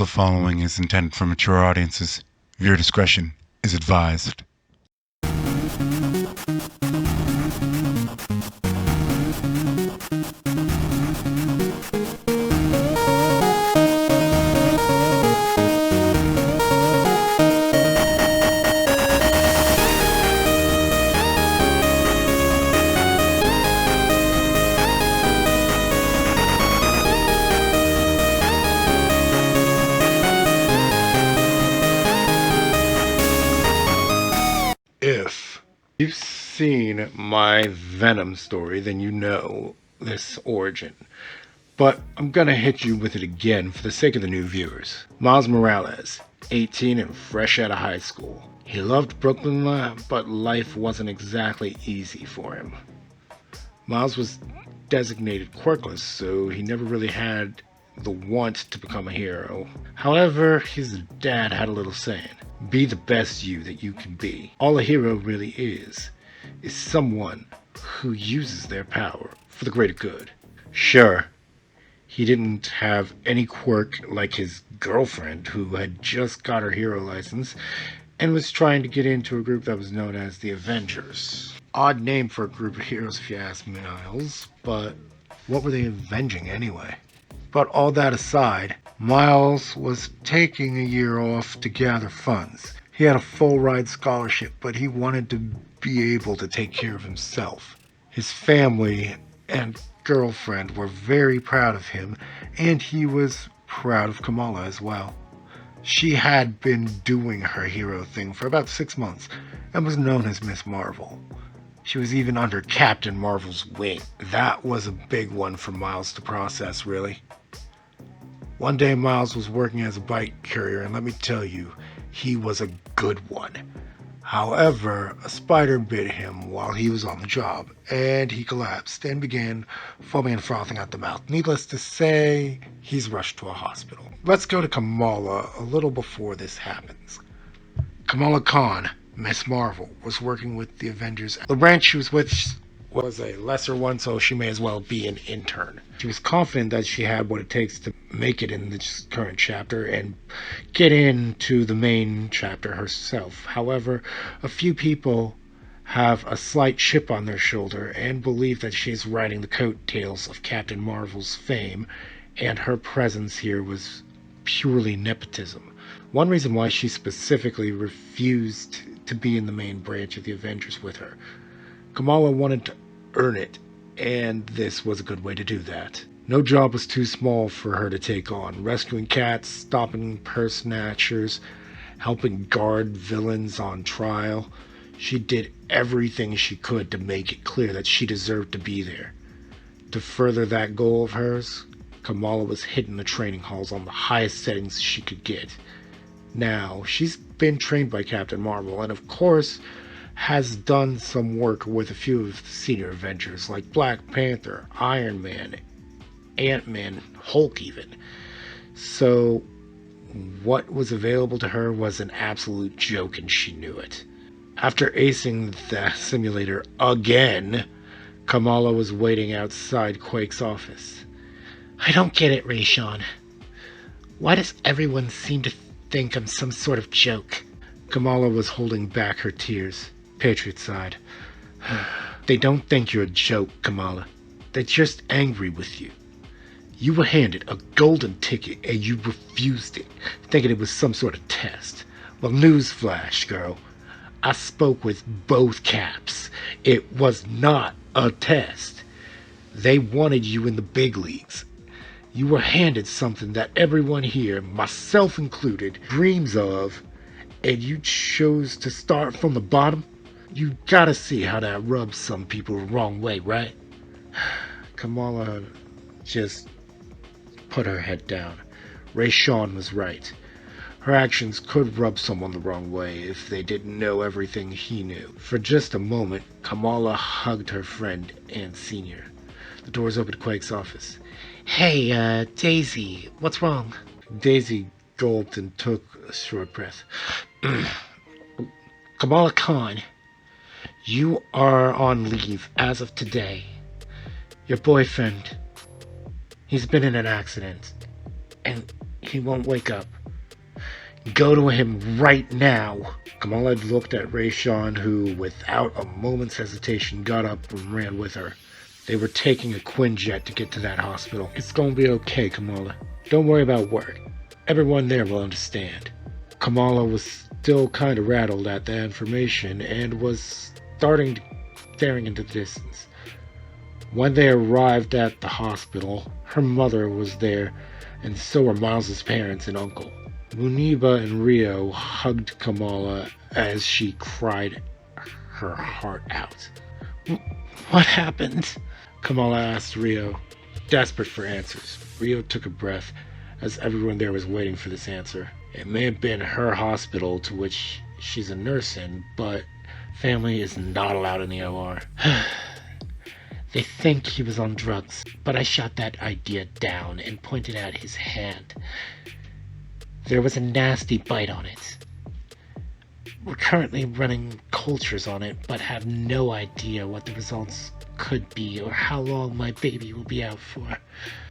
The following is intended for mature audiences. Viewer discretion is advised. If you've seen my Venom story, then you know this origin. But I'm gonna hit you with it again for the sake of the new viewers. Miles Morales, 18 and fresh out of high school. He loved Brooklyn, but life wasn't exactly easy for him. Miles was designated quirkless, so he never really had the want to become a hero. However, his dad had a little saying: be the best you that you can be. All a hero really is someone who uses their power for the greater good. Sure, he didn't have any quirk like his girlfriend, who had just got her hero license and was trying to get into a group that was known as the Avengers. Odd name for a group of heroes if you ask Miles, but what were they avenging anyway? But all that aside, Miles was taking a year off to gather funds. He had a full ride scholarship, but he wanted to be able to take care of himself. His family and girlfriend were very proud of him, and he was proud of Kamala as well. She had been doing her hero thing for about 6 months and was known as Miss Marvel. She was even under Captain Marvel's wing. That was a big one for Miles to process, really. One day Miles was working as a bike courier, and let me tell you, he was a good one. However, a spider bit him while he was on the job, and he collapsed and began foaming and frothing at the mouth. Needless to say, he's rushed to a hospital. Let's go to Kamala a little before this happens. Kamala Khan, Miss Marvel, was working with the Avengers. The branch she was with was a lesser one, so she may as well be an intern. She was confident that she had what it takes to make it in this current chapter and get into the main chapter herself. However, a few people have a slight chip on their shoulder and believe that she's riding the coattails of Captain Marvel's fame, and her presence here was purely nepotism. One reason why she specifically refused to be in the main branch of the Avengers with her. Kamala wanted to earn it, and this was a good way to do that. No job was too small for her to take on. Rescuing cats, stopping purse snatchers, helping guard villains on trial. She did everything she could to make it clear that she deserved to be there. To further that goal of hers, Kamala was hitting the training halls on the highest settings she could get. Now, she's been trained by Captain Marvel, and of course has done some work with a few of the senior Avengers like Black Panther, Iron Man, Ant-Man, Hulk even. So what was available to her was an absolute joke, and she knew it. After acing the simulator again, Kamala was waiting outside Quake's office. I don't get it, Rayshawn. Why does everyone seem to think I'm some sort of joke? Kamala was holding back her tears. Patriot sighed. They don't think you're a joke, Kamala. They're just angry with you. You were handed a golden ticket and you refused it, thinking it was some sort of test. Well, newsflash, girl. I spoke with both Caps. It was not a test. They wanted you in the big leagues. You were handed something that everyone here, myself included, dreams of, and you chose to start from the bottom? You gotta see how that rubs some people the wrong way, right? Kamala just put her head down. Rayshawn was right. Her actions could rub someone the wrong way if they didn't know everything he knew. For just a moment, Kamala hugged her friend and senior. The doors opened to Quake's office. Hey, Daisy, what's wrong? Daisy gulped and took a short breath. Kamala Khan, you are on leave as of today. Your boyfriend, he's been in an accident, and He won't wake up. Go to him right now. Kamala looked at Rayshawn, who, without a moment's hesitation, got up and ran with her. They were taking a Quinjet to get to that hospital. It's gonna be okay, Kamala. Don't worry about work. Everyone there will understand. Kamala was still kind of rattled at that information and was staring into the distance. When they arrived at the hospital, her mother was there, and so were Miles's parents and uncle. Muniba and Rio hugged Kamala as she cried her heart out. What happened? Kamala asked Rio, desperate for answers. Rio took a breath as everyone there was waiting for this answer. It may have been her hospital to which she's a nurse in, but family is not allowed in the OR. They think he was on drugs, but I shot that idea down and pointed at his hand. There was a nasty bite on it. We're currently running cultures on it, but have no idea what the results could be or how long my baby will be out for.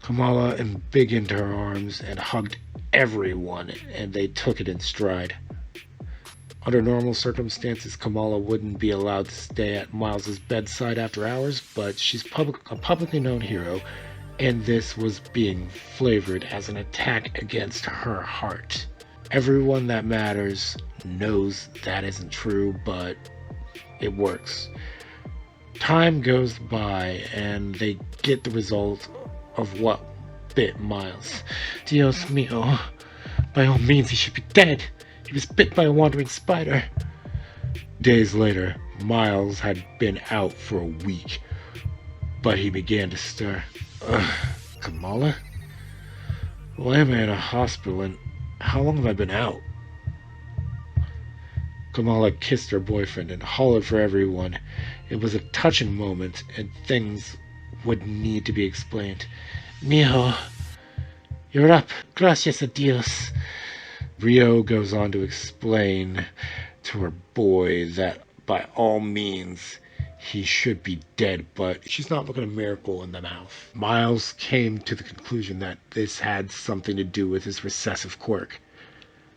Kamala embiggened her arms and hugged everyone, and they took it in stride. Under normal circumstances, Kamala wouldn't be allowed to stay at Miles's bedside after hours, but she's a publicly known hero, and this was being flavored as an attack against her heart. Everyone that matters knows that isn't true, but it works. Time goes by, and they get the result of what bit Miles. Dios mío. By all means, he should be dead. He was bit by a wandering spider. Days later, Miles had been out for a week, but he began to stir. Kamala? Why am I in a hospital, and how long have I been out? Kamala kissed her boyfriend and hollered for everyone. It was a touching moment, and things would need to be explained. Mijo, you're up. Gracias a Dios. Rio goes on to explain to her boy that by all means he should be dead, but she's not looking a miracle in the mouth. Miles came to the conclusion that this had something to do with his recessive quirk.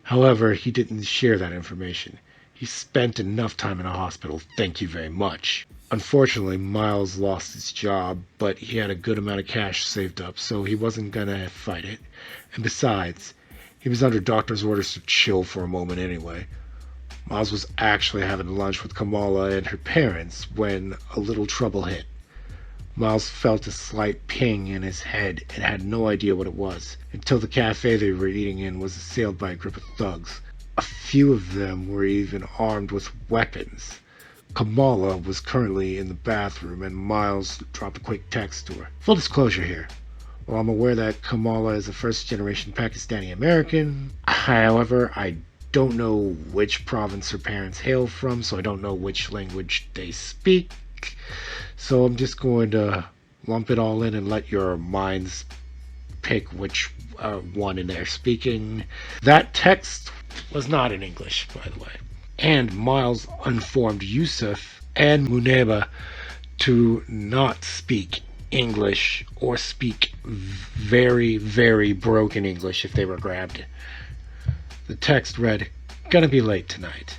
However, he didn't share that information. He spent enough time in a hospital, thank you very much. Unfortunately, Miles lost his job, but he had a good amount of cash saved up, so he wasn't gonna fight it. And besides, he was under doctor's orders to chill for a moment anyway. Miles was actually having lunch with Kamala and her parents when a little trouble hit. Miles felt a slight ping in his head and had no idea what it was, until the cafe they were eating in was assailed by a group of thugs. A few of them were even armed with weapons. Kamala was currently in the bathroom, and Miles dropped a quick text to her. Full disclosure here. While I'm aware that Kamala is a first-generation Pakistani American, however, I don't know which province her parents hail from, so I don't know which language they speak. So I'm just going to lump it all in and let your minds pick which one in there speaking. That text was not in English, by the way. And Miles informed Yusuf and Muneba to not speak English or speak very, very broken English if they were grabbed. The text read, "Gonna be late tonight."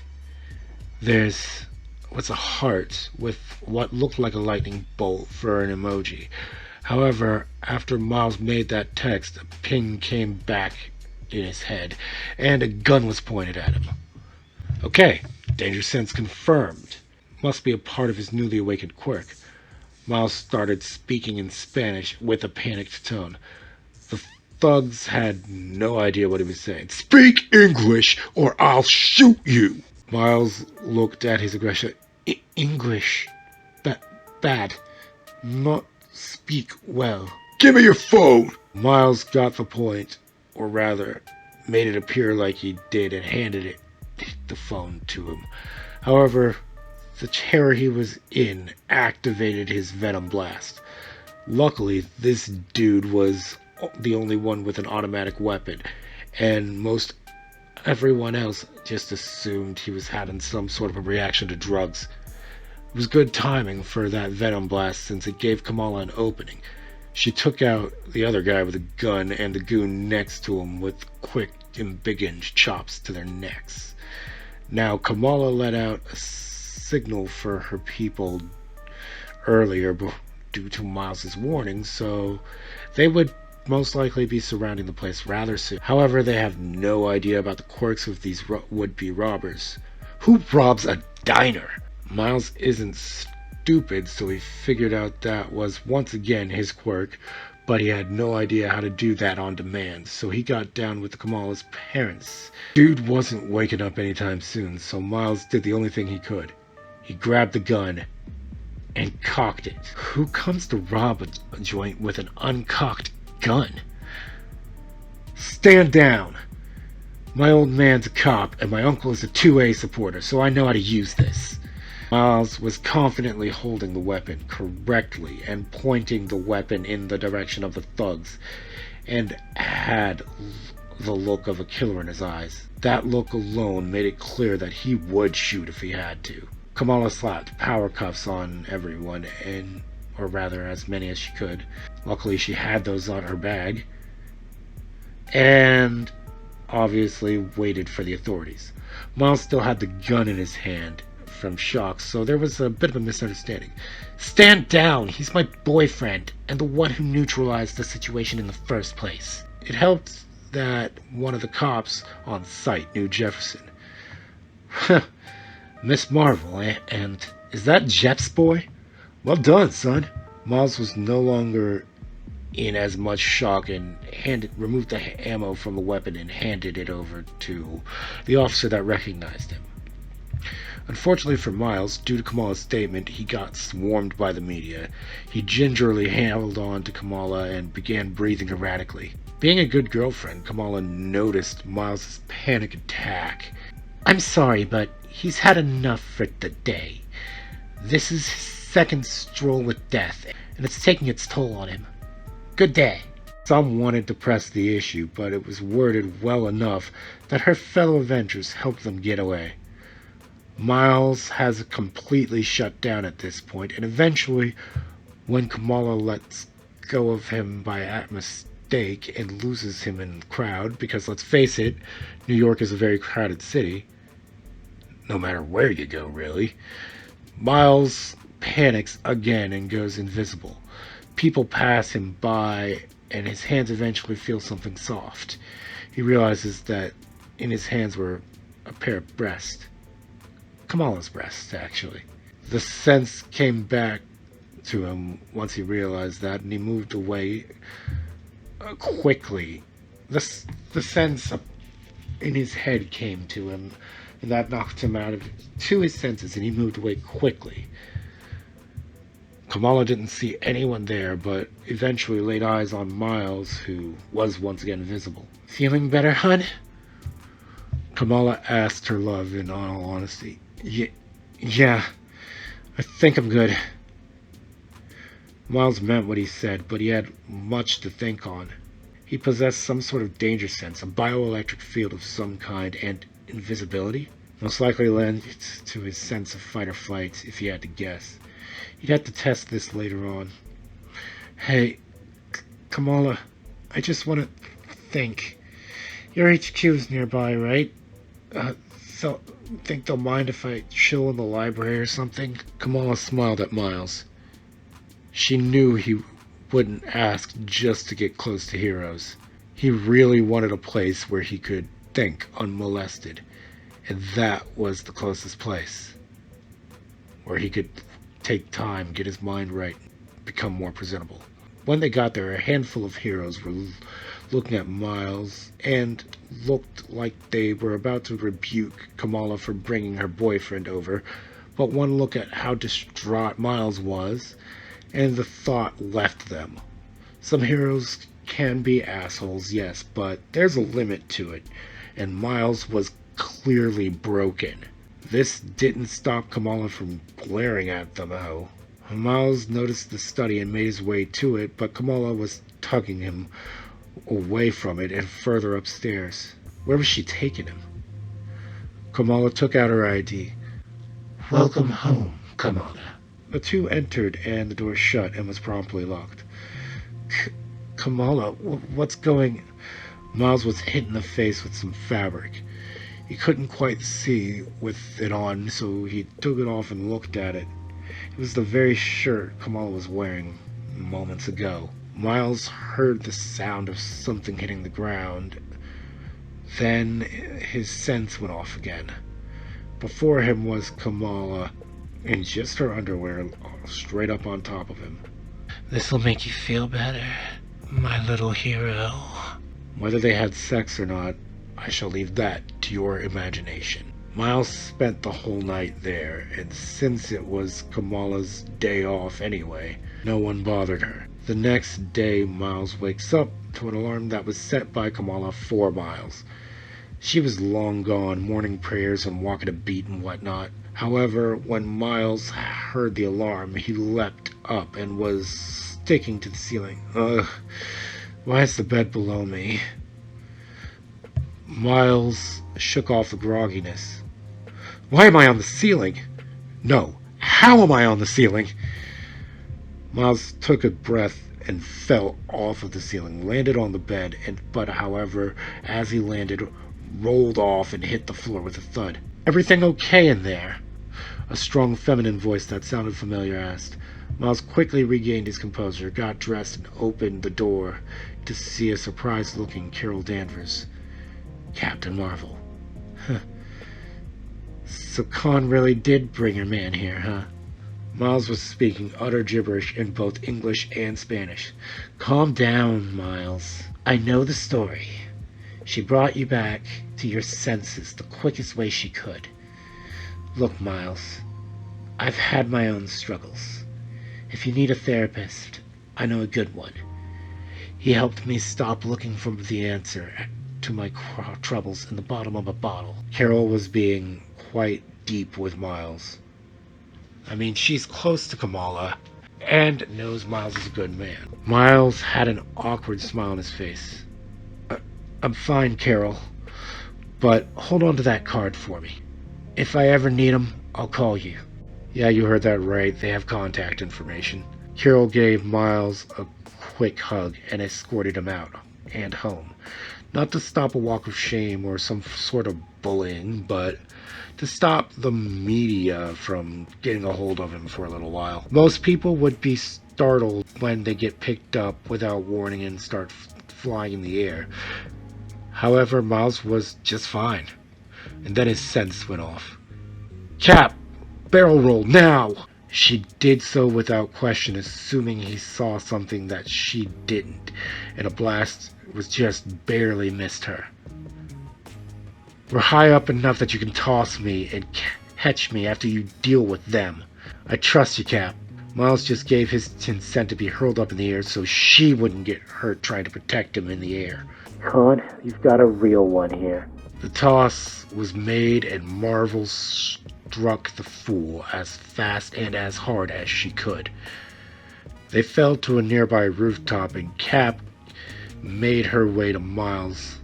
There's was a heart with what looked like a lightning bolt for an emoji. However, after Miles made that text, a ping came back in his head, and a gun was pointed at him. Okay, danger sense confirmed. Must be a part of his newly awakened quirk. Miles started speaking in Spanish with a panicked tone. The thugs had no idea what he was saying. "Speak English or I'll shoot you!" Miles looked at his aggressor. English. Bad. Not speak well. "Give me your phone!" Miles got the point, or rather, made it appear like he did and handed the phone to him. However, the terror he was in activated his Venom blast. Luckily, this dude was the only one with an automatic weapon, and most everyone else just assumed he was having some sort of a reaction to drugs. It was good timing for that Venom blast since it gave Kamala an opening. She took out the other guy with a gun and the goon next to him with quick, embiggened chops to their necks. Now, Kamala let out a signal for her people earlier due to Miles's warning, so they would most likely be surrounding the place rather soon. However, they have no idea about the quirks of these would-be robbers. Who robs a diner? Miles isn't stupid, so he figured out that was once again his quirk, but he had no idea how to do that on demand, so he got down with Kamala's parents. Dude wasn't waking up anytime soon, so Miles did the only thing he could. He grabbed the gun and cocked it. Who comes to rob a joint with an uncocked gun? Stand down! My old man's a cop, and my uncle is a 2A supporter, so I know how to use this. Miles was confidently holding the weapon correctly and pointing the weapon in the direction of the thugs, and had the look of a killer in his eyes. That look alone made it clear that he would shoot if he had to. Kamala slapped power cuffs on everyone, or rather as many as she could. Luckily she had those on her bag, and obviously waited for the authorities. Miles still had the gun in his hand from shock, so there was a bit of a misunderstanding. Stand down! He's my boyfriend, and the one who neutralized the situation in the first place. It helped that one of the cops on site knew Jefferson. Miss Marvel, and is that Jeff's boy? Well done, son. Miles was no longer in as much shock and removed the ammo from the weapon and handed it over to the officer that recognized him. Unfortunately for Miles, due to Kamala's statement, he got swarmed by the media. He gingerly held on to Kamala and began breathing erratically. Being a good girlfriend, Kamala noticed Miles' panic attack. I'm sorry, but he's had enough for the day. This is his second stroll with death, and it's taking its toll on him. Good day. Some wanted to press the issue, but it was worded well enough that her fellow Avengers helped them get away. Miles has completely shut down at this point, and eventually, when Kamala lets go of him by mistake and loses him in the crowd, because let's face it, New York is a very crowded city, no matter where you go, really, Miles panics again and goes invisible. People pass him by, and his hands eventually feel something soft. He realizes that in his hands were a pair of breasts. Kamala's breasts, actually. The sense came back to him once he realized that, and he moved away quickly. The sense in his head came to him, and that knocked him out of to his senses, and he moved away quickly. Kamala didn't see anyone there, but eventually laid eyes on Miles, who was once again visible. Feeling better, hun? Kamala asked her love in all honesty. Yeah, I think I'm good. Miles meant what he said, but he had much to think on. He possessed some sort of danger sense, a bioelectric field of some kind, and invisibility. Most likely lent to his sense of fight or flight, if he had to guess. He'd have to test this later on. Hey, Kamala, I just want to think. Your HQ is nearby, right? So, think they'll mind if I chill in the library or something? Kamala smiled at Miles. She knew he wouldn't ask just to get close to heroes. He really wanted a place where he could think unmolested, and that was the closest place. Where he could take time, get his mind right, become more presentable. When they got there, a handful of heroes were looking at Miles and looked like they were about to rebuke Kamala for bringing her boyfriend over, but one look at how distraught Miles was, and the thought left them. Some heroes can be assholes, yes, but there's a limit to it, and Miles was clearly broken. This didn't stop Kamala from glaring at them, though. Miles noticed the study and made his way to it, but Kamala was tugging him away from it and further upstairs. Where was she taking him? Kamala took out her ID. Welcome home, Kamala. The two entered and the door shut and was promptly locked. Kamala, what's going... Miles was hit in the face with some fabric. He couldn't quite see with it on, so he took it off and looked at it. It was the very shirt Kamala was wearing moments ago. Miles heard the sound of something hitting the ground. Then his sense went off again. Before him was Kamala, in just her underwear, straight up on top of him. This'll make you feel better, my little hero. Whether they had sex or not, I shall leave that to your imagination. Miles spent the whole night there, and since it was Kamala's day off anyway, no one bothered her. The next day, Miles wakes up to an alarm that was set by Kamala for Miles. She was long gone, morning prayers and walking a beat and whatnot. However, when Miles heard the alarm, he leapt up and was sticking to the ceiling. Ugh, why is the bed below me? Miles shook off the grogginess. Why am I on the ceiling? No, how am I on the ceiling? Miles took a breath and fell off of the ceiling, landed on the bed, but however, as he landed, rolled off and hit the floor with a thud. Everything okay in there? A strong feminine voice that sounded familiar asked. Miles quickly regained his composure, got dressed, and opened the door to see a surprised-looking Carol Danvers. Captain Marvel. Huh. So Khan really did bring her man here, huh? Miles was speaking utter gibberish in both English and Spanish. Calm down, Miles. I know the story. She brought you back to your senses the quickest way she could. Look, Miles, I've had my own struggles. If you need a therapist, I know a good one. He helped me stop looking for the answer to my troubles in the bottom of a bottle. Carol was being quite deep with Miles. I mean, she's close to Kamala and knows Miles is a good man. Miles had an awkward smile on his face. I'm fine, Carol, but hold on to that card for me. If I ever need him, I'll call you. Yeah, you heard that right. They have contact information. Carol gave Miles a quick hug and escorted him out and home. Not to stop a walk of shame or some sort of bullying, but to stop the media from getting a hold of him for a little while. Most people would be startled when they get picked up without warning and start flying in the air. However, Miles was just fine. And then his sense went off. Cap! Barrel roll, now! She did so without question, assuming he saw something that she didn't, and a blast was just barely missed her. We're high up enough that you can toss me and catch me after you deal with them. I trust you, Cap. Miles just gave his consent to be hurled up in the air so she wouldn't get hurt trying to protect him in the air. Con, you've got a real one here. The toss was made and Marvel struck the fool as fast and as hard as she could. They fell to a nearby rooftop and Cap made her way to Miles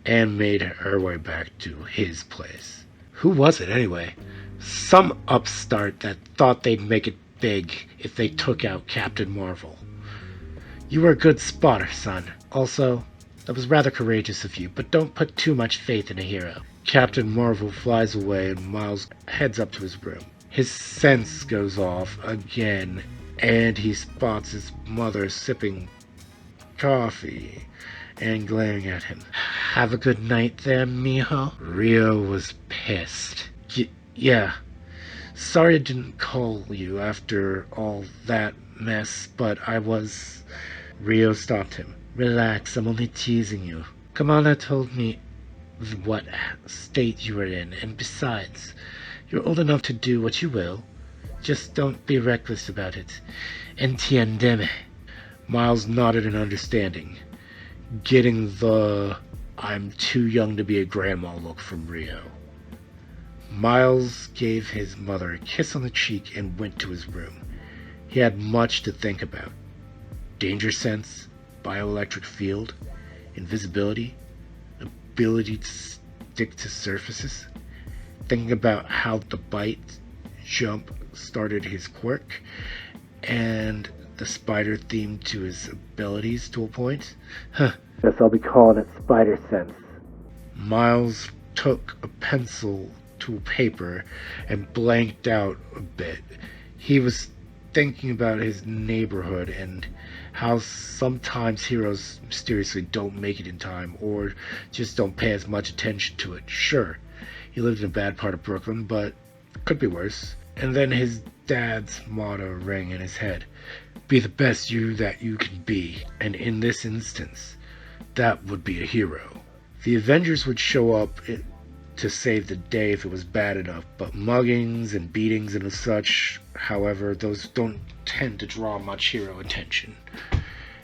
and made her way back to his place. Who was it anyway? Some upstart that thought they'd make it big if they took out Captain Marvel. You were a good spotter, son. Also, that was rather courageous of you, but don't put too much faith in a hero. Captain Marvel flies away and Miles heads up to his room. His sense goes off again and he spots his mother sipping coffee and glaring at him. Have a good night there, mijo. Rio was pissed. Yeah. Sorry I didn't call you after all that mess, but I was... Rio stopped him. Relax, I'm only teasing you. Kamala told me what state you were in, and besides, you're old enough to do what you will. Just don't be reckless about it. Entiendeme. Miles nodded in understanding, getting the I'm too young to be a grandma look from Rio. Miles gave his mother a kiss on the cheek and went to his room. He had much to think about. Danger sense, bioelectric field, invisibility, ability to stick to surfaces, thinking about how the bite jump started his quirk, and the spider theme to his abilities to a point. Huh. Guess I'll be calling it Spider Sense. Miles took a pencil to paper and blanked out a bit. He was thinking about his neighborhood and how sometimes heroes mysteriously don't make it in time or just don't pay as much attention to it. Sure, he lived in a bad part of Brooklyn, but it could be worse. And then his dad's motto rang in his head. Be the best you that you can be. And in this instance, that would be a hero. The Avengers would show up to save the day if it was bad enough, but muggings and beatings and such, however, those don't tend to draw much hero attention.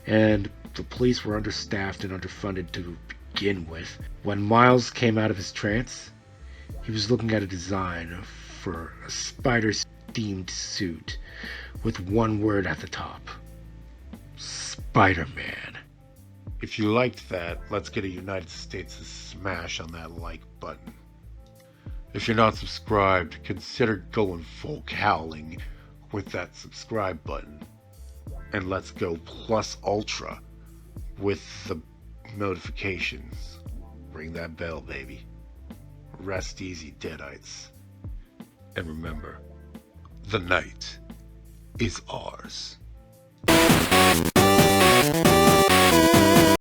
And the police were understaffed and underfunded to begin with. When Miles came out of his trance, he was looking at a design for a spider-themed suit with one word at the top. Spider-Man. If you liked that, let's get a United States smash on that like button. If you're not subscribed, consider going full howling with that subscribe button. And let's go plus ultra with the notifications. Ring that bell, baby. Rest easy, Deadites. And remember, the night is ours.